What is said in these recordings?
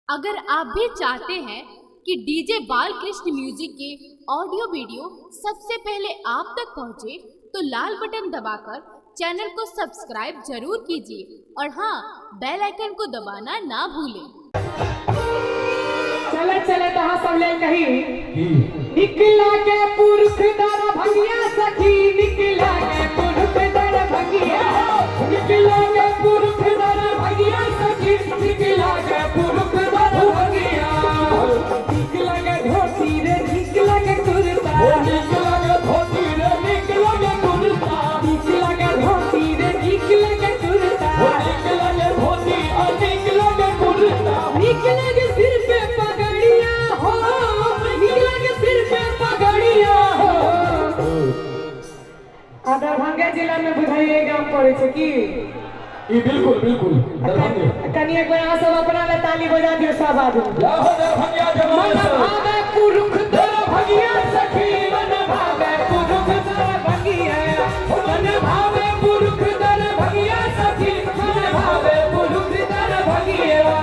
अगर आप भी चाहते हैं कि डीजे बालकृष्ण म्यूजिक के ऑडियो वीडियो सबसे पहले आप तक पहुंचे, तो लाल बटन दबाकर चैनल को सब्सक्राइब जरूर कीजिए और हाँ, बेल आइकन को दबाना ना भूलें। चले चले तहाँ सब ले कहीं निकला के पुरख दर भंगिया सखी, निकला के पुरख दर भंगिया, निकला के पुरख दर भंगिया सखी, निकला के पुरख दर भंगिया, निकला के धोती रे निकला के कुर्ता, निकला के धोती रे निकला के कुर्ता, निकला के धोती रे निकला के कुर्ता, निकला के धोती और निकला के कुर्ता, निकला के सिर पे पगड़िया हो, निकला के सिर पे पगड़िया हो। दरभंगा जिला में बुझाइए गांव पड़े छे की बिल्कुल बिल्कुल दरभंगा कनिया को यहाँ सब अपना ले ताली बजा दियो सब आदमी। लाहो दरभंगा जमाना मन भावे पुरुष दरभंगिया सखी, मन भावे पुरुष दरभंगिया, मन भावे पुरुष दरभंगिया सखी, मन भावे पुरुष दरभंगिया।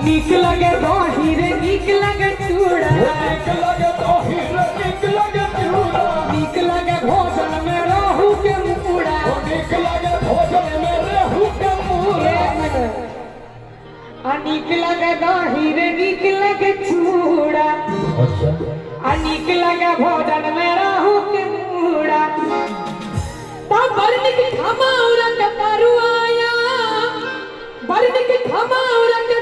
नीक लगे दही रे नीक लगे चूड़ा, नीक लगे दही रे नीक लगे चूड़ा, नीक लगे भोजन में रहू के मुड़ा, नीक लगे भोजन में रहू के मुड़ा। नीक लगे दही रे नीक लगे चूड़ा, नीक लगे भोजन में रहू के मुड़ा। तब बरन की खमौरा के तरुआया, बरन की खमौरा के